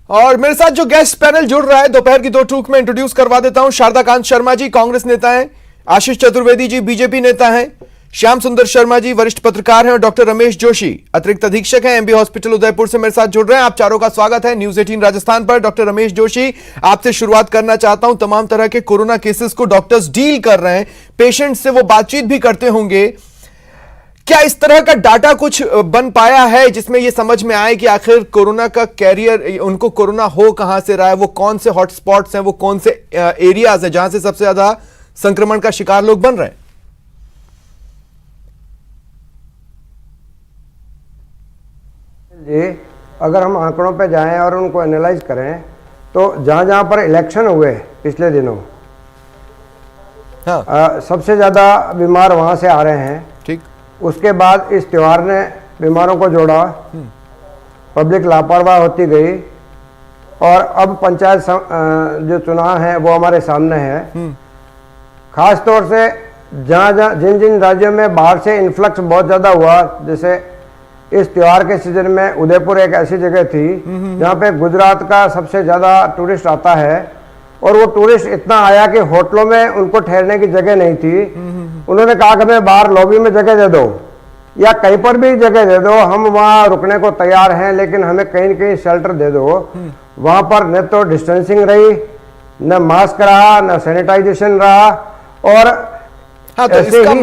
और मेरे साथ जो गेस्ट पैनल जुड़ रहा है दोपहर की दो टूक में इंट्रोड्यूस करवा देता हूं। शारदाकांत शर्मा जी कांग्रेस नेता हैं, आशीष चतुर्वेदी जी बीजेपी नेता हैं, श्याम सुंदर शर्मा जी वरिष्ठ पत्रकार हैं और डॉक्टर रमेश जोशी अतिरिक्त अधीक्षक हैं एमबी हॉस्पिटल उदयपुर से मेरे साथ जुड़ रहे हैं। आप चारों का स्वागत है न्यूज 18 राजस्थान पर। डॉक्टर रमेश जोशी, आपसे शुरुआत करना चाहता हूं। तमाम तरह के कोरोना केसेस को डॉक्टर्स डील कर रहे हैं, पेशेंट से वो बातचीत भी करते होंगे। क्या इस तरह का डाटा कुछ बन पाया है जिसमें यह समझ में आए कि आखिर कोरोना का कैरियर, उनको कोरोना हो कहां से रहा है, वो कौन से हॉटस्पॉट्स हैं, वो कौन से एरियाज हैं जहां से सबसे ज्यादा संक्रमण का शिकार लोग बन रहे हैं? जी, अगर हम आंकड़ों पे जाएं और उनको एनालाइज करें तो जहां जहां पर इलेक्शन हुए पिछले दिनों, हाँ। सबसे ज़्यादा बीमार वहां से आ रहे हैं। ठीक। उसके बाद इस त्योहार ने बीमारों को जोड़ा, पब्लिक लापरवाह होती गई और अब पंचायत जो चुनाव है वो हमारे सामने है। खास तौर से जिन जिन राज्यों में बाहर से इन्फ्लक्स बहुत ज़्यादा हुआ, जैसे इस त्योहार के सीजन में उदयपुर एक ऐसी जगह थी जहाँ पे गुजरात का सबसे ज़्यादा टूरिस्ट आता है और वो टूरिस्ट इतना आया कि होटलों में उनको ठहरने की जगह नहीं थी। उन्होंने कहा कि हमें बाहर लॉबी में जगह दे दो या कहीं पर भी जगह दे दो, हम वहाँ रुकने को तैयार हैं, लेकिन हमें कहीं न कहीं शेल्टर दे दो। वहाँ पर न तो डिस्टेंसिंग रही, न मास्क रहा, न सैनिटाइजेशन रहा और हाँ, तो इसका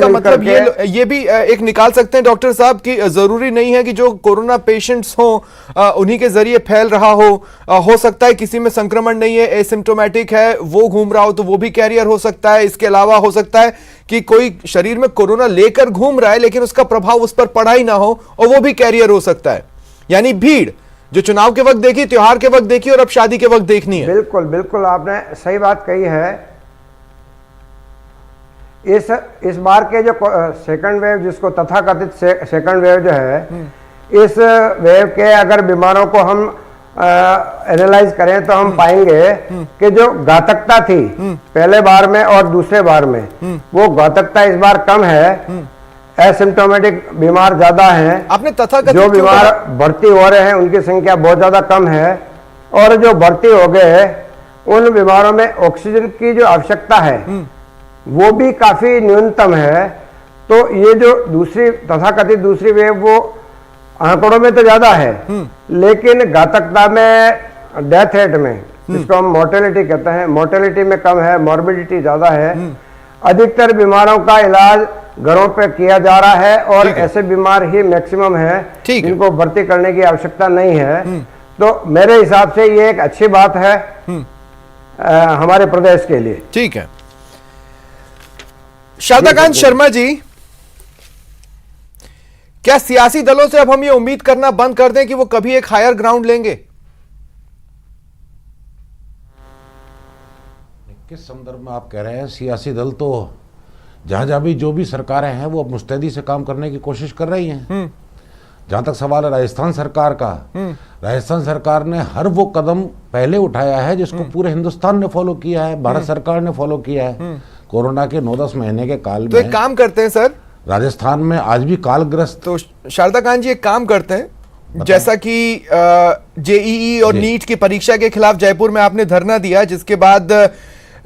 मतलब ये भी एक निकाल सकते हैं डॉक्टर साहब कि जरूरी नहीं है कि जो कोरोना पेशेंट्स हों उन्हीं के जरिए फैल रहा हो सकता है किसी में संक्रमण नहीं है, एसिम्प्टोमेटिक है, वो घूम रहा हो तो वो भी कैरियर हो सकता है। इसके अलावा हो सकता है कि कोई शरीर में कोरोना लेकर घूम रहा है लेकिन उसका प्रभाव उस पर पड़ा ही ना हो और वो भी कैरियर हो सकता है। यानी भीड़ जो चुनाव के वक्त देखी, त्योहार के वक्त देखी और अब शादी के वक्त देखनी है। बिल्कुल बिल्कुल आपने सही बात कही है। इस बार के जो सेकंड वेव, जिसको तथाकथित सेकंड वेव जो है, इस वेव के अगर बीमारों को हम एनालाइज करें तो हम पाएंगे कि जो घातकता थी पहले बार में और दूसरे बार में, वो घातकता इस बार कम है। एसिम्प्टोमेटिक बीमार ज्यादा हैं। आपने तथाकथित जो बीमार भर्ती हो रहे हैं उनकी संख्या बहुत ज्यादा कम है और जो भर्ती हो गए उन बीमारों में ऑक्सीजन की जो आवश्यकता है वो भी काफी न्यूनतम है। तो ये जो दूसरी तथाकथित दूसरी वेव वो आंकड़ों में तो ज्यादा है लेकिन घातकता में, डेथ रेट में, जिसको हम मोर्टेलिटी कहते हैं, मोर्टेलिटी में कम है, मॉर्बिडिटी ज्यादा है। अधिकतर बीमारों का इलाज घरों पे किया जा रहा है और ऐसे बीमार ही मैक्सिमम है जिनको भर्ती करने की आवश्यकता नहीं है। तो मेरे हिसाब से ये एक अच्छी बात है हमारे प्रदेश के लिए। ठीक है। शारदाकांत शर्मा जी, क्या सियासी दलों से अब हम ये उम्मीद करना बंद कर दें कि वो कभी एक हायर ग्राउंड लेंगे? किस संदर्भ में आप कह रहे हैं? सियासी दल तो जहां जहां भी जो भी सरकारें हैं वो अब मुस्तैदी से काम करने की कोशिश कर रही हैं। जहां तक सवाल है राजस्थान सरकार का, राजस्थान सरकार ने हर वो कदम पहले उठाया है जिसको पूरे हिंदुस्तान ने फॉलो किया है, भारत सरकार ने फॉलो किया है। कोरोना के 9-10 महीने के काल में तो एक काम करते हैं सर, राजस्थान में आज भी कालग्रस्त। तो शारदाकांत जी एक काम करते हैं, जैसा कि जेईई और नीट की परीक्षा के खिलाफ जयपुर में आपने धरना दिया, जिसके बाद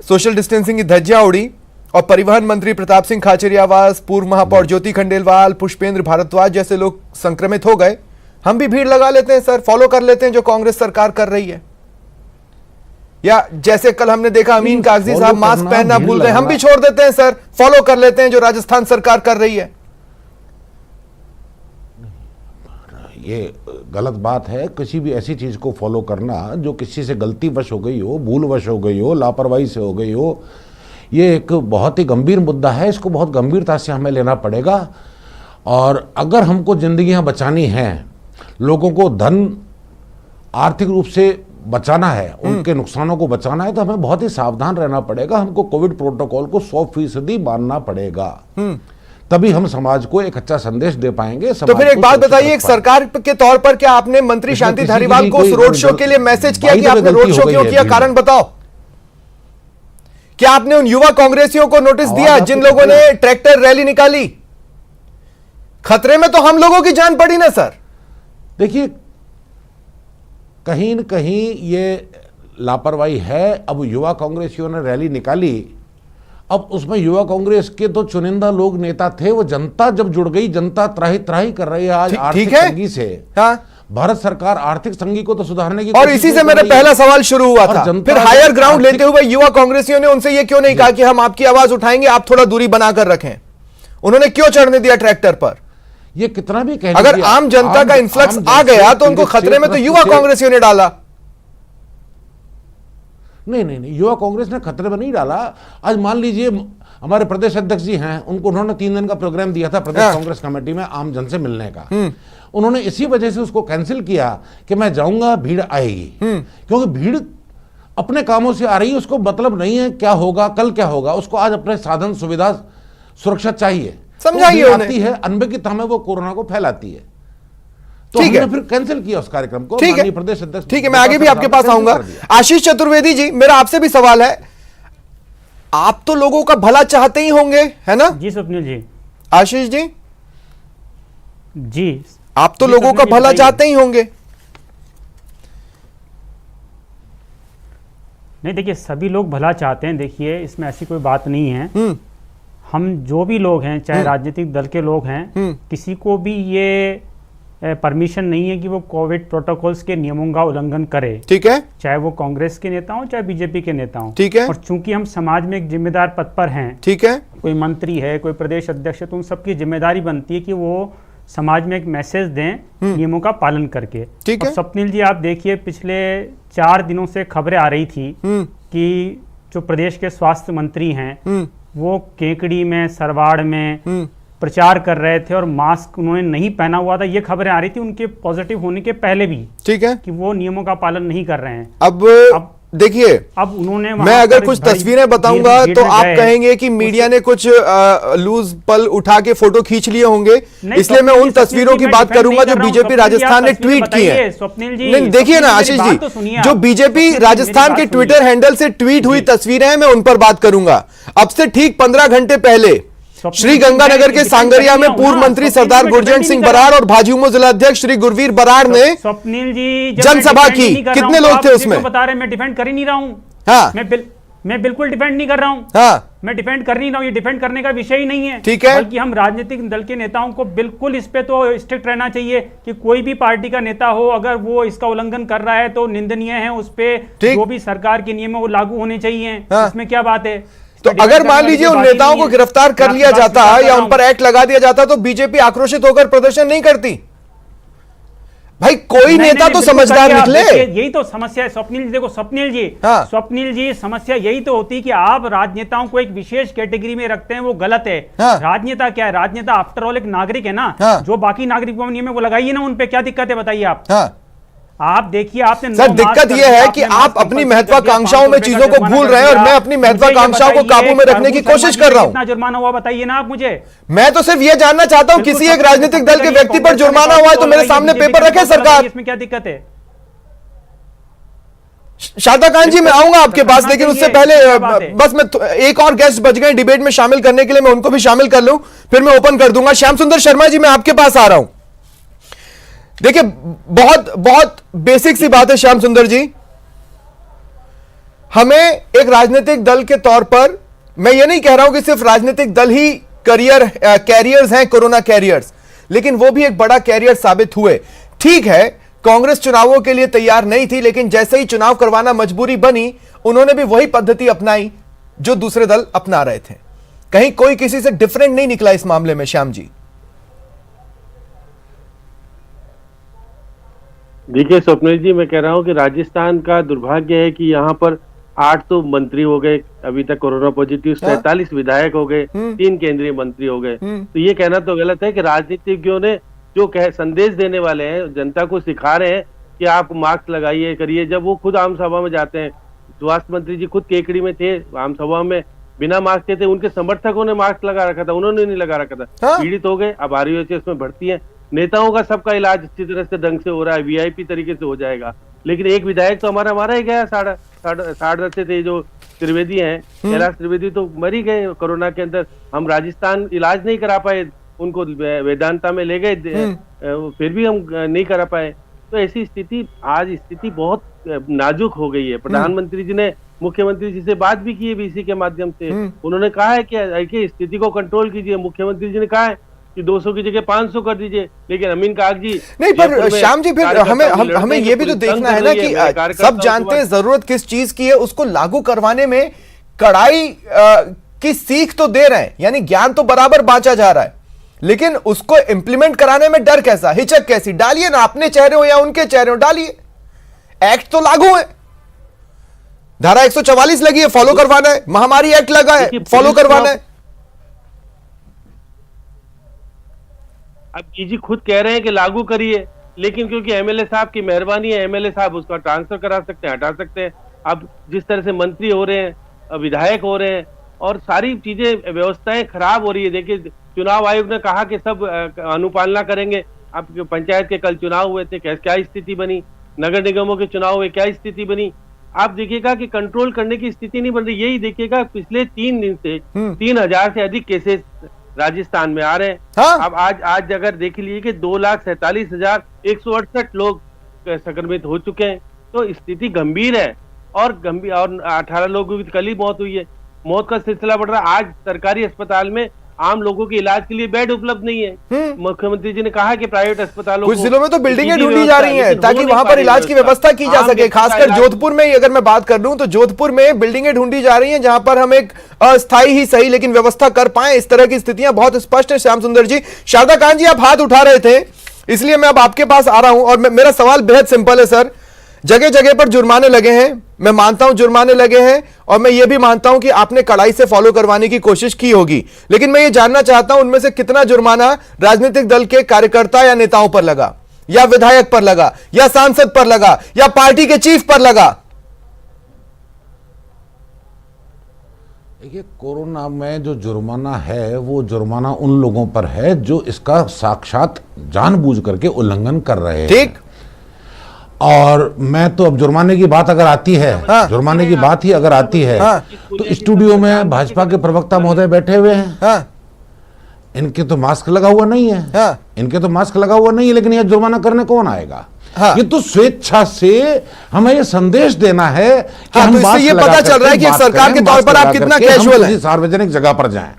सोशल डिस्टेंसिंग की धज्जियां उड़ी और परिवहन मंत्री प्रताप सिंह खाचरियावास, पूर्व महापौर ज्योति खंडेलवाल, पुष्पेंद्र भारद्वाज जैसे लोग संक्रमित हो गए। हम भी भीड़ लगा लेते हैं सर, फॉलो कर लेते हैं जो कांग्रेस सरकार कर रही है, या जैसे कल हमने देखा अमीन कागजी साहब मास्क पहनना भूल गए, हम भी छोड़ देते हैं सर, फॉलो कर लेते हैं जो राजस्थान सरकार कर रही है। ये गलत बात है किसी भी ऐसी चीज को फॉलो करना जो किसी से गलती वश हो गई हो, भूल वश हो गई हो, लापरवाही से हो गई हो। ये एक बहुत ही गंभीर मुद्दा है, इसको बहुत गंभीरता से हमें लेना पड़ेगा। और अगर हमको जिंदगियां बचानी हैं, लोगों को धन आर्थिक रूप से बचाना है, उनके नुकसानों को बचाना है, तो हमें बहुत ही सावधान रहना पड़ेगा। हमको कोविड प्रोटोकॉल को 100% मानना पड़ेगा, तभी हम समाज को एक अच्छा संदेश दे पाएंगे। तो फिर एक बात बताइए, एक सरकार के तौर पर क्या आपने मंत्री शांति धारीवाल को उस रोड शो के लिए मैसेज किया कि आपने रोड शो क्यों किया? कारण बताओ। क्या आपने उन युवा कांग्रेसियों को नोटिस दिया जिन लोगों ने ट्रैक्टर रैली निकाली? खतरे में तो हम लोगों की जान पड़ी ना सर। देखिए, कहीं न कहीं ये लापरवाही है। अब युवा कांग्रेसियों ने रैली निकाली, अब उसमें युवा कांग्रेस के तो चुनिंदा लोग नेता थे, वो जनता जब जुड़ गई, जनता त्राही त्राही कर रही है आज आर्थिक तंगी से। हाँ। भारत सरकार आर्थिक तंगी को तो सुधारने की और इसी से मेरा पहला सवाल शुरू हुआ था। फिर हायर ग्राउंड लेते हुए युवा कांग्रेसियों ने उनसे ये क्यों नहीं कहा कि हम आपकी आवाज उठाएंगे, आप थोड़ा दूरी बनाकर रखें? उन्होंने क्यों चढ़ने दिया ट्रैक्टर पर? ये कितना भी कह अगर आम जनता का इन्फ्लक्स आ गया तो उनको खतरे में तो युवा कांग्रेसियों ने डाला। नहीं, युवा कांग्रेस ने खतरे में नहीं डाला। आज मान लीजिए हमारे प्रदेश अध्यक्ष जी हैं, उनको उन्होंने 3 दिन का प्रोग्राम दिया था प्रदेश कांग्रेस कमेटी में आम जन से मिलने का। उन्होंने इसी वजह से उसको कैंसिल किया कि मैं जाऊंगा, भीड़ आएगी, क्योंकि भीड़ अपने कामों से आ रही है, उसको मतलब नहीं है क्या होगा, कल क्या होगा, उसको आज अपने साधन सुविधा सुरक्षा चाहिए। समझाइए तो आती है अनभिज्ञता में, वो कोरोना को फैलाती है। तो हमने फिर कैंसिल किया उस कार्यक्रम को। ठीक है, प्रदेश अध्यक्ष, ठीक है, मैं आगे भी आपके पास आऊंगा। आशीष चतुर्वेदी जी, मेरा आपसे भी सवाल है, आप तो लोगों का भला चाहते ही होंगे, है ना? जी स्वप्निल जी। आशीष जी जी, आप तो लोगों का भला चाहते ही होंगे। नहीं, देखिए सभी लोग भला चाहते हैं, देखिए इसमें ऐसी कोई बात नहीं है। हम जो भी लोग हैं, चाहे राजनीतिक दल के लोग हैं, किसी को भी ये परमिशन नहीं है कि वो कोविड प्रोटोकॉल्स के नियमों का उल्लंघन करे। ठीक है, चाहे वो कांग्रेस के नेता हों, चाहे बीजेपी के नेता हों। ठीक है। और चूंकि हम समाज में एक जिम्मेदार पद पर हैं, ठीक है, कोई मंत्री है, कोई प्रदेश अध्यक्ष है, तो उन सबकी जिम्मेदारी बनती है कि वो समाज में एक मैसेज दें नियमों का पालन करके। ठीक है। स्वप्निल जी, आप देखिए पिछले 4 दिनों से खबरें आ रही थी कि जो प्रदेश के स्वास्थ्य मंत्री हैं वो केकड़ी में, सरवाड़ में प्रचार कर रहे थे और मास्क उन्होंने नहीं पहना हुआ था। ये खबरें आ रही थी उनके पॉजिटिव होने के पहले भी, ठीक है, कि वो नियमों का पालन नहीं कर रहे हैं। अब देखिए, अब उन्होंने, मैं अगर कुछ तस्वीरें बताऊंगा तो आप कहेंगे कि मीडिया ने कुछ लूज पल उठा के फोटो खींच लिए होंगे, इसलिए मैं उन तस्वीरों की बात करूंगा जो बीजेपी राजस्थान ने ट्वीट की है। नहीं, देखिए ना आशीष जी, जो बीजेपी राजस्थान के ट्विटर हैंडल से ट्वीट हुई तस्वीरें हैं, मैं उन पर बात करूंगा। अब से ठीक 15 घंटे पहले श्री गंगानगर के सांगरिया में पूर्व मंत्री सरदार गुरजंट सिंह बराड़ और भाजयुमो जिला अध्यक्ष श्री गुरवीर बराड़ ने स्वप्निल जी जनसभा की। कितने लोग थे उसमें? बता रहे, मैं डिफेंड कर ही नहीं रहा हूं। हाँ, मैं बिल्कुल डिफेंड नहीं कर रहा हूं। हाँ, मैं डिफेंड कर नहीं रहा हूं, ये डिफेंड करने का विषय ही नहीं है। ठीक है, बल्कि हम राजनीतिक दल के नेताओं को बिल्कुल इस पे तो स्ट्रिक्ट रहना चाहिए कि कोई भी पार्टी का नेता हो, अगर वो इसका उल्लंघन कर रहा है तो निंदनीय है, उस पे जो भी सरकार के नियम है वो लागू होने चाहिए। इसमें क्या बात है? तो अगर मान लीजिए उन नेताओं को गिरफ्तार कर लिया जाता या उन पर एक्ट लगा दिया जाता तो बीजेपी आक्रोशित होकर प्रदर्शन नहीं करती। भाई कोई नेता तो समझदार निकले। यही तो समस्या है स्वप्निल जी। देखो स्वप्निल जी, हाँ। स्वप्निल जी, समस्या यही तो होती है कि आप राजनेताओं को एक विशेष कैटेगरी में रखते हैं, वो गलत है। हाँ। राजनेता क्या है? राजनेता आफ्टर ऑल एक नागरिक है ना। हाँ। जो बाकी नागरिकों में नियम है वो लगाइए ना, उन पे क्या दिक्कत है बताइए आप। हाँ। आप देखिए, आपने सर दिक्कत यह है कि आप अपनी महत्वाकांक्षाओं में चीजों को भूल रहे हैं और मैं अपनी महत्वाकांक्षाओं को काबू में रखने की कोशिश कर रहा हूं। कितना जुर्माना हुआ बताइए ना आप मुझे। मैं तो सिर्फ यह जानना चाहता हूं, किसी एक राजनीतिक दल के व्यक्ति पर जुर्माना हुआ है तो मेरे सामने पेपर रखे सरकार। इसमें क्या दिक्कत है? शारदा कांत जी, मैं आऊंगा आपके पास, लेकिन उससे पहले बस मैं एक और गेस्ट बच गए डिबेट में शामिल करने के लिए, मैं उनको भी शामिल कर लूं, फिर मैं ओपन कर दूंगा। श्याम सुंदर शर्मा जी, मैं आपके पास आ रहा हूं। देखिए, बहुत बहुत बेसिक सी बात है श्याम सुंदर जी, हमें एक राजनीतिक दल के तौर पर, मैं ये नहीं कह रहा हूं कि सिर्फ राजनीतिक दल ही कैरियर्स हैं, कोरोना कैरियर्स, लेकिन वो भी एक बड़ा कैरियर साबित हुए। ठीक है, कांग्रेस चुनावों के लिए तैयार नहीं थी, लेकिन जैसे ही चुनाव करवाना मजबूरी बनी, उन्होंने भी वही पद्धति अपनाई जो दूसरे दल अपना रहे थे। कहीं कोई किसी से डिफरेंट नहीं निकला इस मामले में। श्याम जी देखिए स्वप्निल जी, मैं कह रहा हूं कि राजस्थान का दुर्भाग्य है कि यहाँ पर 8 तो मंत्री हो गए अभी तक कोरोना पॉजिटिव, 47 विधायक हो गए, 3 केंद्रीय मंत्री हो गए। तो ये कहना तो गलत है कि राजनीतिज्ञों ने जो संदेश देने वाले हैं, जनता को सिखा रहे हैं कि आप मास्क लगाइए, करिए, जब वो खुद आम सभा में जाते हैं। स्वास्थ्य मंत्री जी खुद केकड़ी में थे, आम सभा में बिना मास्क के थे, उनके समर्थकों ने मास्क लगा रखा था, उन्होंने नहीं लगा रखा था। पीड़ित हो गए, अब RUHS में भर्ती है। नेताओं का सबका इलाज अच्छी तरह से ढंग से हो रहा है, VIP तरीके से हो जाएगा, लेकिन एक विधायक तो हमारा ही गया। साढ़ थे जो त्रिवेदी हैं, कैलाश त्रिवेदी तो मर ही गए कोरोना के अंदर। हम राजस्थान इलाज नहीं करा पाए, उनको वेदांता में ले गए, फिर भी हम नहीं करा पाए। तो ऐसी स्थिति, आज स्थिति बहुत नाजुक हो गई है। प्रधानमंत्री जी ने मुख्यमंत्री जी से बात भी की है बीसी के माध्यम से। उन्होंने कहा है कि स्थिति को कंट्रोल कीजिए। मुख्यमंत्री जी ने कहा है कि 200 की जगह 500 कर दीजिए, लेकिन अमीन कागजी नहीं, पर श्याम जी फिर हमें ये भी तो देखना है ना कि सब जानते हैं जरूरत किस चीज की है, उसको लागू करवाने में कड़ाई की सीख तो दे रहे हैं, यानी ज्ञान तो बराबर बांटा जा रहा है, लेकिन उसको इंप्लीमेंट कराने में डर कैसा, हिचक कैसी? डालिए ना, अपने चेहरे हो या उनके चेहरे हो, डालिए। एक्ट तो लागू है, धारा 144 लगी है, फॉलो करवाना है। महामारी एक्ट लगा है, फॉलो करवाना है। अब डीजी खुद कह रहे हैं कि लागू करिए, लेकिन क्योंकि एमएलए साहब की मेहरबानी है, एमएलए साहब उसका ट्रांसफर करा सकते हैं, हटा सकते हैं। अब जिस तरह से मंत्री हो रहे हैं, विधायक हो रहे हैं, और सारी चीजें व्यवस्थाएं खराब हो रही है। देखिए, चुनाव आयोग ने कहा कि सब अनुपालना करेंगे। अब पंचायत के कल चुनाव हुए थे, क्या स्थिति बनी? नगर निगमों के चुनाव हुए, क्या स्थिति बनी? आप देखिएगा कि कंट्रोल करने की स्थिति नहीं बन रही। यही देखिएगा, पिछले 3 दिन से 3000 से अधिक केसेस राजस्थान में आ रहे हैं। हाँ? अब आज अगर देख लीजिए कि 2,47,168 लोग संक्रमित हो चुके हैं, तो स्थिति गंभीर है। और 18 लोगों की कल ही मौत हुई है। मौत का सिलसिला बढ़ रहा है। आज सरकारी अस्पताल में आम लोगों के इलाज के लिए बेड उपलब्ध नहीं है। मुख्यमंत्री जी ने कहा कि प्राइवेट अस्पतालों कुछ जिलों में तो बिल्डिंगें ढूंढी जा रही हैं ताकि वहां पर इलाज की व्यवस्था की जा सके। खासकर जोधपुर में अगर मैं बात कर लूं तो जोधपुर में बिल्डिंगें ढूंढी जा रही हैं जहां पर हम एक अस्थायी ही सही लेकिन व्यवस्था कर पाए। इस तरह की स्थितियां बहुत स्पष्ट है। श्याम सुंदर जी, शारदा कांत जी, आप हाथ उठा रहे थे, इसलिए मैं अब आपके पास आ रहा हूं और मेरा सवाल बेहद सिंपल है सर। जगह जगह पर जुर्माने लगे हैं, मैं मानता हूं जुर्माने लगे हैं, और मैं ये भी मानता हूं कि आपने कड़ाई से फॉलो करवाने की कोशिश की होगी, लेकिन मैं ये जानना चाहता हूं उनमें से कितना जुर्माना राजनीतिक दल के कार्यकर्ता या नेताओं पर लगा, या विधायक पर लगा, या सांसद पर लगा, या पार्टी के चीफ पर लगा? देखिए, कोरोना में जो जुर्माना है वो जुर्माना उन लोगों पर है जो इसका साक्षात जानबूझ करके उल्लंघन कर रहे हैं। ठीक। और मैं तो अब जुर्माने की बात अगर आती है, हाँ। जुर्माने की बात ही अगर आती है, हाँ। तो स्टूडियो में भाजपा के प्रवक्ता महोदय बैठे हुए हैं। हाँ। इनके तो मास्क लगा हुआ नहीं है। हाँ। इनके तो मास्क लगा हुआ नहीं है, लेकिन यह जुर्माना करने कौन आएगा? हाँ। ये तो स्वेच्छा से हमें ये संदेश देना है कि हाँ, हम तो इससे मास्क ये लगा पता चल रहा है करके कि बात सरकार के करें, तौर मास्क पर आप लगा कितना करके हम कैजुअल किसी हैं। सार्वजनिक जगह पर जाएं।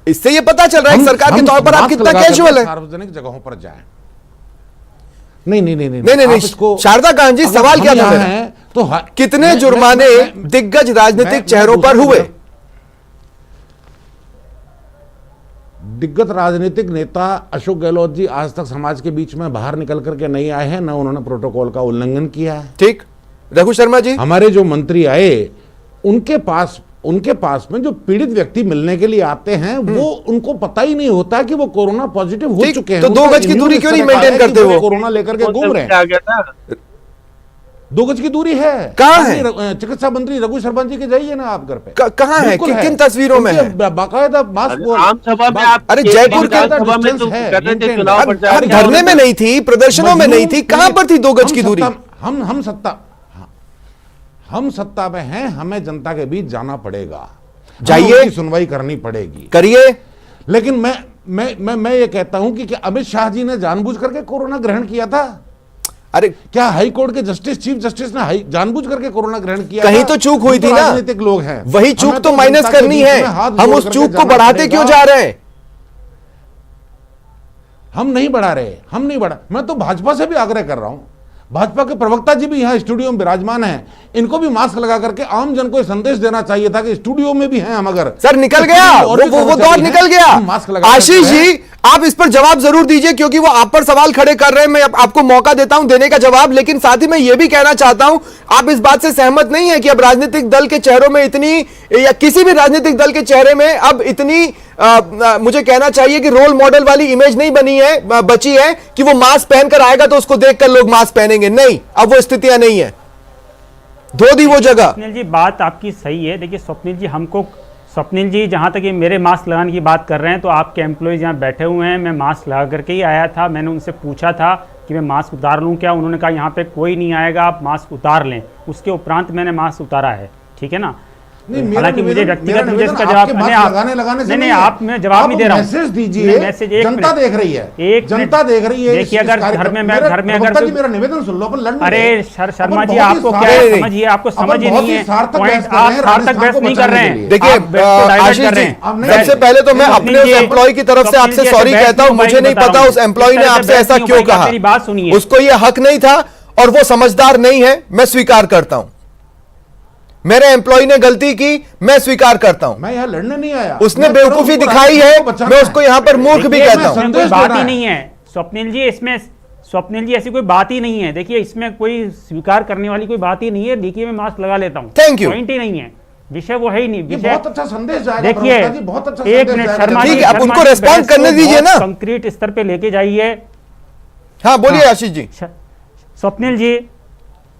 इससे ये पता चल रहा है कि सरकार के तौर पर आप कितना कैजुअल हैं। सार्वजनिक जगहों पर जाएं। नहीं नहीं नहीं नहीं, शारदा कांत जी, सवाल क्या था मेरा? तो कितने जुर्माने दिग्गज राजनीतिक चेहरों पर हुए? दिग्गज राजनीतिक नेता अशोक गहलोत जी आज तक समाज के बीच में बाहर निकल करके नहीं आए हैं, न उन्होंने प्रोटोकॉल का उल्लंघन किया है। ठीक। रघु शर्मा जी, हमारे जो मंत्री आए, उनके पास में जो पीड़ित व्यक्ति मिलने के लिए आते हैं, वो उनको पता ही नहीं होता कि वो कोरोना पॉजिटिव हो चुके हैं। तो 2 गज की दूरी क्यों नहीं मेंटेन करते वो? कोरोना लेकर के घूम रहे हैं। आ गया था। 2 गज की दूरी है। कहाँ है? चिकित्सा मंत्री रघु शर्मा जी के जाइए ना आप घर पे। कहाँ है? किन तस्वीरों में है? बाकायदा मास्क। आम सभा में आप, अरे जयपुर के सभा में तो कर रहे थे चुनाव प्रचार। धरने में नहीं थी, प्रदर्शनों में नहीं थी, कहां पर थी 2 गज की दूरी? हम सत्ता में हैं, हमें जनता के बीच जाना पड़ेगा, जाइए, उनकी सुनवाई करनी पड़ेगी, करिए। लेकिन मैं ये कहता हूं कि क्या अमित शाह जी ने जानबूझ करके कोरोना ग्रहण किया था? अरे क्या हाई कोर्ट के चीफ जस्टिस ने जानबूझ करके कोरोना ग्रहण किया? कहीं तो चूक हुई थी ना। राजनीतिक लोग हैं, वही चूक तो माइनस करनी है। हम उस चूक को बढ़ाते क्यों जा रहे हैं? हम नहीं बढ़ा रहे, मैं तो भाजपा से भी आग्रह कर रहा हूं, भाजपा के प्रवक्ता जी भी यहाँ स्टूडियो में विराजमान हैं, इनको भी मास्क लगा करके आम जन को संदेश देना चाहिए था कि स्टूडियो में भी हैं हम। अगर सर निकल गया वो दौर निकल गया। आशीष जी, आप इस पर जवाब जरूर दीजिए क्योंकि वो आप पर सवाल खड़े कर रहे हैं। मैं आपको मौका देता हूं देने का जवाब, लेकिन साथ ही मैं ये भी कहना चाहता हूं, आप इस बात से सहमत नहीं है कि अब राजनीतिक दल के चेहरों में इतनी, या किसी भी राजनीतिक दल के चेहरे में अब इतनी मुझे कहना चाहिए कि रोल मॉडल वाली इमेज नहीं बची है कि वो मास्क पहनकर आएगा तो उसको देखकर लोग मास्क पहनेंगे? नहीं, अब वो स्थितियां नहीं है, धो दी वो जगह। स्वप्निल जी, बात आपकी सही है। देखिए स्वप्निल जी, जहाँ तक ये मेरे मास्क लगाने की बात कर रहे हैं, तो आपके एम्प्लॉयज यहाँ बैठे हुए हैं, मैं मास्क लगा करके ही आया था। मैंने उनसे पूछा था कि मैं मास्क उतार लूँ क्या? उन्होंने कहा यहाँ पे कोई नहीं आएगा, आप मास्क उतार लें। उसके उपरांत मैंने मास्क उतारा है, ठीक है ना। नहीं, मेरा हालांकि मुझे निवेदन- व्यक्तिगत मेरा मुझे निवेदन इसका जवाब आपके बात लगाने से नहीं है। आप मैं जवाब नहीं दे रहा हूं। मैसेज दीजिए, मैसेज एक जनता मिनट। देख रही है, एक जनता मिनट। देख रही है। देखिए, इस अगर कार्यक्रम- घर में मेरा- घर में अगर प्रवक्ता जी, कोई- मेरा निवेदन सुन लो, अपन लड़ नहीं अरे रहे। शर्मा अपन जी, बहुत ही आपको सार्थक- क्या नहीं, समझिए, आपको अपन समझ ही बहुत नहीं ही है सार्थक पॉइंट, बहस कर आप रहे हैं सार्थक राजस्थान बहस को नहीं कर बचाने रहे के हैं। लिए। देखिए आप बहस को डाइवर्ट आशीष कर जी, रहे हैं। अब नहीं- सबसे पहले तो मैं अपने उस एम्प्लॉय की तरफ से आपसे सॉरी कहता हूं, मुझे नहीं पता उस एम्प्लॉय ने आपसे ऐसा क्यों कहा, मेरी बात सुनिए। उसको ये हक नहीं था और वो समझदार नहीं है, मैं स्वीकार करता हूं। मेरे एम्प्लॉय ने गलती की, मैं स्वीकार करता हूं। मैं यहाँ लड़ने नहीं आया। उसने मैं कह रहा हूं बेवकूफी उसको दिखाई है, राजस्थान को बचाना मैं उसको यहां पर मूर्ख भी देखिए, कहता हूं। इसमें कोई संदेश बात दे रहा ही है। नहीं है स्वप्निल जी, इसमें स्वप्निल जी ऐसी कोई बात ही नहीं है। देखिए, इसमें कोई स्वीकार करने वाली कोई बात ही नहीं है। देखिए, मैं मास्क लगा लेता हूं, Thank you. पॉइंट ही नहीं है, विषय वो है ही नहीं। ये विषय बहुत अच्छा संदेश जाएगा देखिए, प्रवक्ता जी, बहुत अच्छा एक संदेश मिनट जाएगा। शर्मा ठीक जी, है, आप शर्मा उनको जी, respond बहस करने को दीजिए बहुत ना। कंक्रीट स्तर पे लेके जाइए। हाँ बोलिए हाँ। आशीष जी। स्वप्निल जी,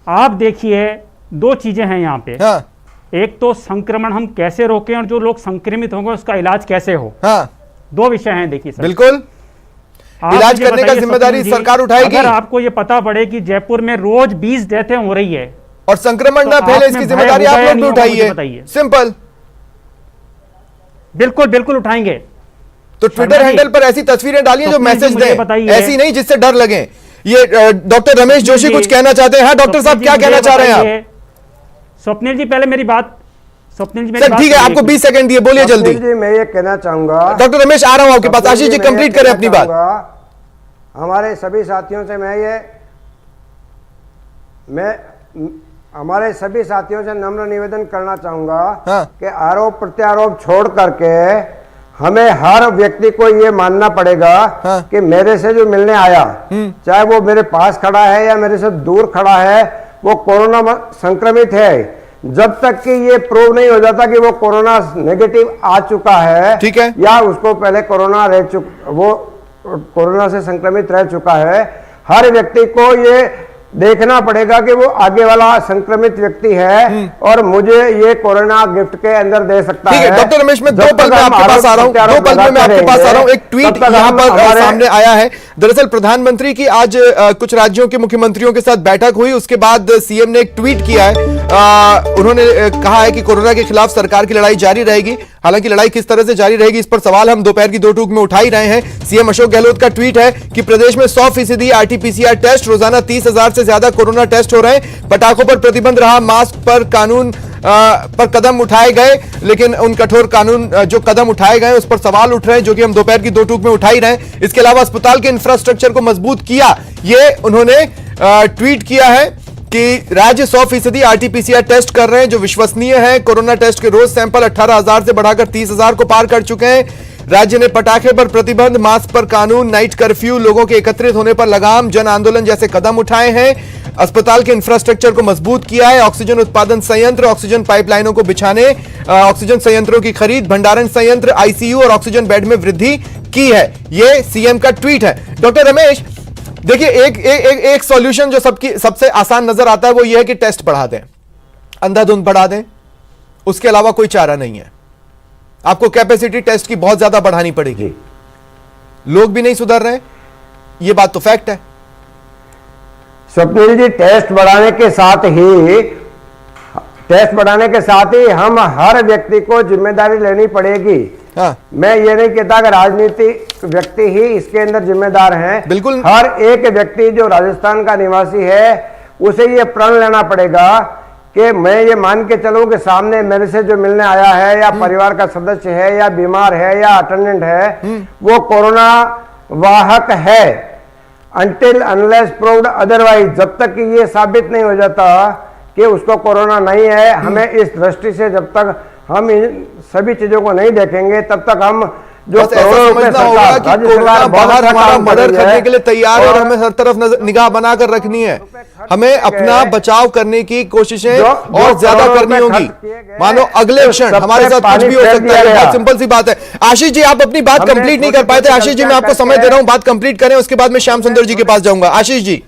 आप देखिए, दो चीजें हैं यहाँ पे। हाँ एक तो संक्रमण हम कैसे रोकें और जो लोग संक्रमित होंगे उसका इलाज कैसे हो, हाँ दो विषय हैं। देखिए सर, बिल्कुल, आप इलाज मुझे करने का बताइए जिम्मेदारी स्वप्निल जी, सरकार उठाएगी। अगर आपको ये पता पड़े कि जयपुर में रोज 20 डेथें हो रही है, और संक्रमण तो ना फैले आप इसकी में जिम्मेदारी भय आप होगा या लोग भी नहीं होगा, मुझे उठाइए, बताइए। सिंपल। बिल्कुल बिल्कुल उठाएंगे। तो शर्मा ट्विटर जी, हैंडल पर ऐसी तस्वीरें डालिए जो स्वप्निल जी, मैसेज मुझे दें, बताइए। ऐसी नहीं जिससे डर लगे। ये डॉक्टर रमेश जोशी जी, कुछ कहना चाहते हैं। हाँ डॉक्टर साहब, क्या कहना चाह रहे हैं आप? स्वप्निल जी, पहले मेरी बात, स्वप्निल जी मेरी सर बात ठीक है, सुनिए आपको एक 20 सेकंड दिए, बोलिए जल्दी। जी मैं ये कहना चाहूंगा, डॉक्टर रमेश आ रहा हूं आपके पास। आशीष जी मैं ये कंप्लीट करें कहना अपनी बात। चाहूंगा, हमारे सभी साथियों से हमारे सभी साथियों से नम्र निवेदन करना चाहूंगा हाँ। कि आरोप प्रत्यारोप छोड़ करके हमें हर व्यक्ति को ये मानना पड़ेगा हाँ। कि मेरे से जो मिलने आया, चाहे वो मेरे पास खड़ा है या मेरे से दूर खड़ा है, वो कोरोना संक्रमित है। जब तक कि ये प्रूव नहीं हो जाता कि वो कोरोना नेगेटिव आ चुका है, ठीक है, या उसको पहले वो कोरोना से संक्रमित रह चुका है, हर व्यक्ति को ये देखना पड़ेगा कि वो आगे वाला संक्रमित व्यक्ति है और मुझे ये कोरोना गिफ्ट के अंदर दे सकता है। ठीक है डॉक्टर रमेश, मैं जब दो पल तक में हम आपके पास आ रहा हूं, आरोप दो पल में मैं आपके पास आ रहा हूं। एक ट्वीट तब तक यहां हम पर हमारे- सामने आया है। दरअसल प्रधानमंत्री की आज कुछ राज्यों के मुख्यमंत्रियों के साथ बैठक हुई, उसके बाद सीएम ने एक ट्वीट किया है। उन्होंने कहा है कि कोरोना के खिलाफ सरकार की लड़ाई जारी रहेगी। हालांकि लड़ाई किस तरह से जारी रहेगी, इस पर सवाल हम दोपहर की दो टूक में उठा ही रहे हैं। सीएम अशोक गहलोत का ट्वीट है कि प्रदेश में 100% आरटीपीसीआर टेस्ट, रोजाना 30,000 से ज्यादा कोरोना टेस्ट हो रहे हैं। पटाखों पर प्रतिबंध रहा, मास्क पर कानून पर कदम उठाए गए, लेकिन उन कठोर कानून जो कदम उठाए गए उस पर सवाल उठ रहे हैं, जो कि हम दोपहर की दो टूक में उठा ही रहे हैं। इसके अलावा अस्पताल के इंफ्रास्ट्रक्चर को मजबूत किया, ये उन्होंने ट्वीट किया है कि राज्य 100% आरटीपीसीआर टेस्ट कर रहे हैं जो विश्वसनीय है। कोरोना टेस्ट के रोज सैंपल 18,000 से बढ़ाकर 30,000 को पार कर चुके हैं। राज्य ने पटाखे पर प्रतिबंध, मास्क पर कानून, नाइट कर्फ्यू, लोगों के एकत्रित होने पर लगाम, जन आंदोलन जैसे कदम उठाए हैं। अस्पताल के इंफ्रास्ट्रक्चर को मजबूत किया है। ऑक्सीजन उत्पादन संयंत्र, ऑक्सीजन पाइपलाइनों को बिछाने, ऑक्सीजन संयंत्रों की खरीद, भंडारण संयंत्र, आईसीयू और ऑक्सीजन बेड में वृद्धि की है। यह सीएम का ट्वीट है। डॉक्टर रमेश, देखिए एक सॉल्यूशन जो सबसे आसान नजर आता है वो ये है कि टेस्ट बढ़ा दें, अंधाधुंध बढ़ा दें, उसके अलावा कोई चारा नहीं है। आपको कैपेसिटी टेस्ट की बहुत ज्यादा बढ़ानी पड़ेगी। लोग भी नहीं सुधर रहे, ये बात तो फैक्ट है। स्वप्निल जी, टेस्ट बढ़ाने के साथ ही हम हर व्यक्ति को जिम्मेदारी लेनी पड़ेगी। हाँ। मैं ये नहीं कहता कि राजनीतिक व्यक्ति ही इसके अंदर जिम्मेदार हैं। बिल्कुल। हर एक व्यक्ति जो राजस्थान का निवासी है उसे ये प्रण लेना पड़ेगा कि मैं ये मान के चलूं कि सामने मेरे से जो मिलने आया है या परिवार का सदस्य है या बीमार है या अटेंडेंट है, वो कोरोना वाहक है। अनटिल अनलेस प्रूव्ड अदरवाइज, जब तक कि ये साबित नहीं हो जाता कि उसको कोरोना नहीं है, हमें इस दृष्टि से जब तक हम इन सभी चीजों को नहीं देखेंगे तब तक हम जो बस ऐसा समझना होगा कि कोरोना बाहर हमारा मदद करने के लिए तैयार है और हमें हर तरफ निगाह बनाकर रखनी है। हमें अपना बचाव करने की कोशिशें और ज्यादा करनी होगी। मानो अगले क्षण हमारे साथ कुछ भी हो सकता है। बहुत सिंपल सी बात है। आशीष जी, आप अपनी बात कंप्लीट नहीं कर पाए थे। आशीष जी, मैं आपको समय दे रहा हूं, बात कंप्लीट करें, उसके बाद मैं श्याम सुंदर जी के पास जाऊंगा। आशीष जी।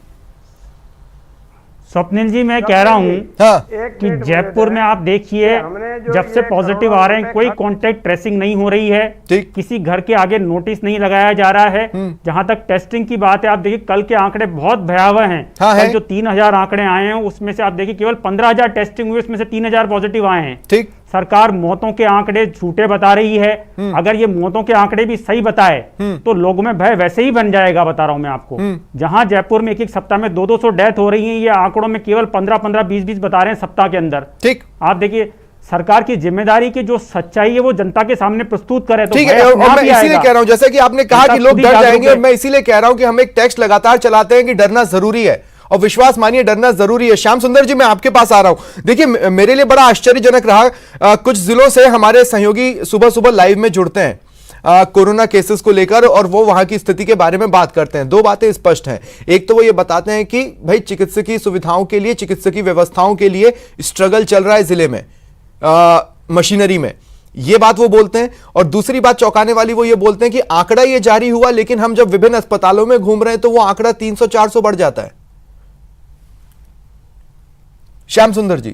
स्वप्निल जी, मैं कह रहा हूं हाँ। कि जयपुर में आप देखिए, जब से पॉजिटिव आ रहे हैं कोई कांटेक्ट ट्रेसिंग नहीं हो रही है, ठीक। किसी घर के आगे नोटिस नहीं लगाया जा रहा है। जहां तक टेस्टिंग की बात है, आप देखिए कल के आंकड़े बहुत भयावह हैं। हाँ, कल है। जो 3000 आंकड़े आए हैं उसमें से आप देखिए केवल 15,000 टेस्टिंग हुई, उसमें से 3000 पॉजिटिव आए हैं। ठीक। सरकार मौतों के आंकड़े झूठे बता रही है। अगर ये मौतों के आंकड़े भी सही बताए तो लोगों में भय वैसे ही बन जाएगा। बता रहा हूं मैं आपको, जहां जयपुर में एक सप्ताह में 200 डेथ हो रही है, ये आंकड़ों में केवल 15-15, 20-20 बता रहे हैं सप्ताह के अंदर। ठीक। आप देखिए सरकार की जिम्मेदारी की जो सच्चाई है वो जनता के सामने प्रस्तुत करे तो ठीक है। भय और अपने आप मैं ही इसीलिए आएगा। कह रहा हूं, जैसे कि आपने कहा जनता कि लोग खुद ही डर जागरूक जाएंगे, है। और मैं इसीलिए कह रहा हूं कि हम एक टेक्स्ट लगातार चलाते हैं कि डरना जरूरी है, और विश्वास मानिए डरना जरूरी है। श्याम सुंदर जी, मैं आपके पास आ रहा हूं। देखिए, मेरे लिए बड़ा आश्चर्यजनक रहा, कुछ जिलों से हमारे सहयोगी सुबह सुबह लाइव में जुड़ते हैं कोरोना केसेस को लेकर, और वो वहां की स्थिति के बारे में बात करते हैं। दो बातें स्पष्ट हैं। एक तो वो ये बताते हैं कि भाई चिकित्सकीय सुविधाओं के लिए, चिकित्सकीय व्यवस्थाओं के लिए स्ट्रगल चल रहा है जिले में, मशीनरी में, ये बात वो बोलते हैं। और दूसरी बात चौंकाने वाली वो ये बोलते हैं कि आंकड़ा ये जारी हुआ, लेकिन हम जब विभिन्न अस्पतालों में घूम रहे हैं तो वो आंकड़ा 300-400 बढ़ जाता है। श्याम सुंदर जी।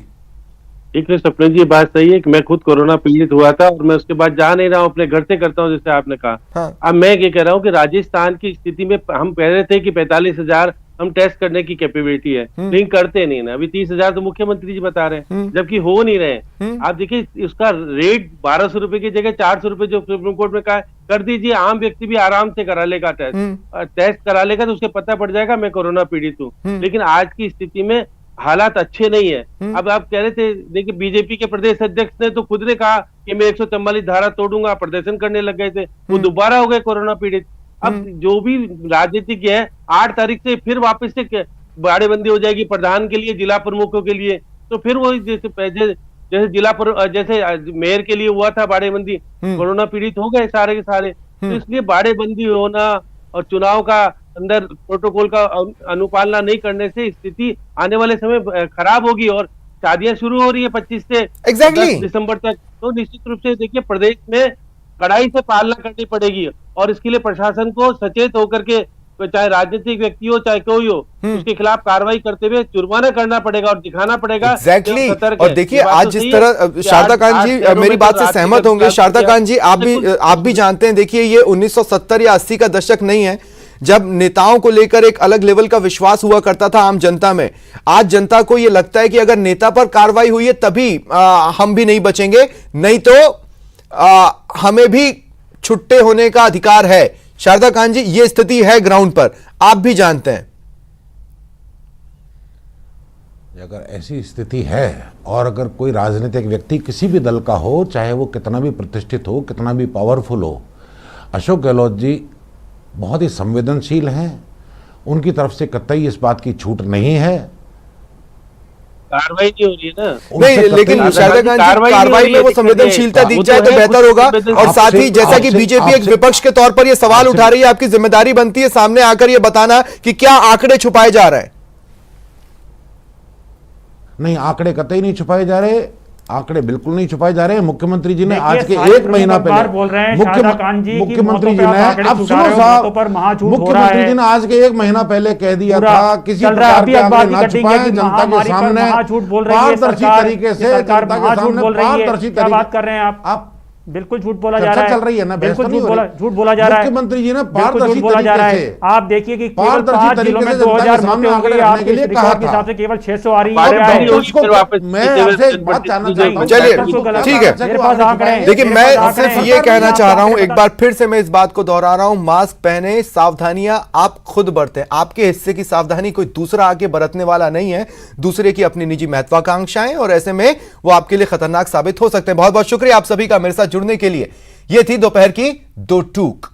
ठीक है सपने जी, ये बात सही है कि मैं खुद कोरोना पीड़ित हुआ था और मैं उसके बाद जा नहीं रहा हूँ, अपने घर से करता हूँ जैसे आपने कहा। हाँ। अब मैं ये कह रहा हूँ कि राजस्थान की स्थिति में हम कह रहे थे कि 45,000 हम टेस्ट करने की कैपेबिलिटी है, लेकिन करते नहीं ना। अभी 30,000 तो मुख्यमंत्री जी बता रहे हैं, जबकि हो नहीं रहे। आप देखिए उसका रेट 1200 रुपए की जगह 400 रुपए जो सुप्रीम कोर्ट में कहा है, कर दीजिए, आम व्यक्ति भी आराम से करा लेगा टेस्ट करा लेगा तो उसे पता पड़ जाएगा मैं कोरोना पीड़ित हूँ। लेकिन आज की स्थिति में हालात अच्छे नहीं है। अब आप कह रहे थे, देखिए बीजेपी के प्रदेश अध्यक्ष ने तो खुद ने कहा कि मैं 144 धारा तोड़ूंगा, प्रदर्शन करने लग गए थे, वो दोबारा हो गए कोरोना पीड़ित। अब जो भी राजनीतिज्ञ है, 8 तारीख से फिर वापस से बाड़ेबंदी हो जाएगी प्रधान के लिए, जिला प्रमुखों के लिए, तो फिर वो जैसे जैसे मेयर के लिए हुआ था बाड़ेबंदी, कोरोना पीड़ित हो गए सारे के सारे। तो इसलिए बाड़ेबंदी होना और चुनाव का अंदर प्रोटोकॉल का अनुपालना नहीं करने से स्थिति आने वाले समय खराब होगी। और शादियां शुरू हो रही है 25 से 10 दिसंबर तक, तो निश्चित रूप से देखिए प्रदेश में कड़ाई से पालना करनी पड़ेगी। और इसके लिए प्रशासन को सचेत होकर के, चाहे राजनीतिक व्यक्ति हो चाहे कोई हो, उसके खिलाफ कार्रवाई करते हुए जुर्माना करना पड़ेगा और दिखाना पड़ेगा। एग्जैक्टली। और देखिए आज जिस तरह शारदा कांत जी मेरी बात से सहमत होंगे। शारदा कांत जी, आप भी जानते हैं, देखिए ये 1970 या 80 का दशक नहीं है जब नेताओं को लेकर एक अलग लेवल का विश्वास हुआ करता था आम जनता में। आज जनता को यह लगता है कि अगर नेता पर कार्रवाई हुई है तभी हम भी नहीं बचेंगे, नहीं तो हमें भी छुट्टे होने का अधिकार है। शारदा कांत जी, ये स्थिति है ग्राउंड पर, आप भी जानते हैं। अगर ऐसी स्थिति है और अगर कोई राजनीतिक व्यक्ति किसी भी दल का हो, चाहे वो कितना भी प्रतिष्ठित हो, कितना भी पावरफुल हो, अशोक गहलोत जी बहुत ही संवेदनशील हैं। उनकी तरफ से कतई इस बात की छूट नहीं है। कार्रवाई नहीं हो रही है ना। नहीं, लेकिन शारदा कांत जी कार्रवाई में वो संवेदनशीलता दिख जाए तो बेहतर होगा। और साथ ही जैसा कि बीजेपी एक विपक्ष के तौर पर ये सवाल उठा रही है, आपकी जिम्मेदारी बनती है सामने आकर ये बताना कि क्या आंकड़े छुपाए जा रहे हैं। नहीं, आंकड़े कतई नहीं छुपाए जा रहे, आंकड़े बिल्कुल नहीं छुपाए जा रहे हैं। मुख्यमंत्री जी ने आज के एक महीना पहले मुख्यमंत्री जी ने, अब सुनो साहब, मुख्यमंत्री जी ने आज के एक महीना पहले कह दिया था किसी प्रकार के आंकड़े ना छुपाएं, जनता के सामने पारदर्शी तरीके से, जनता के सामने पारदर्शी तरीके। बात कर रहे हैं आप बिल्कुल झूठ बोला जा चर्चा रहा है। चल रही है ना, बिल्कुल झूठ बोला जा रहा है। मुख्यमंत्री जी ने बिल्कुल पारदर्शी बोला जा रहा है। तरीके से, आप देखिए कि केवल पारदर्शी 5 जिलों तरीके में से जनता के 2000 सामने मौतें हो आंकड़े गई। रखने आपके के लिए रिकॉर्ड कहा के था। हिसाब से केवल 600 आ रही और है। मैं आपसे एक बात जानना चाहता हूं। चलिए, ठीक है, मेरे पास आंकड़े हैं। देखिए मैं सिर्फ ये कहना चाह रहा हूं, एक बार फिर से मैं इस बात को दोहरा रहा हूं, मास्क पहने, सावधानियां आप खुद बरतें। आपके हिस्से की सावधानी कोई दूसरा आके बरतने वाला नहीं है। दूसरे की अपनी निजी महत्वाकांक्षाएं, और ऐसे में वो आपके लिए खतरनाक साबित हो सकते हैं। बहुत बहुत शुक्रिया आप सभी का मेरे साथ जुड़ने के लिए। ये थी दोपहर की 2 टूक।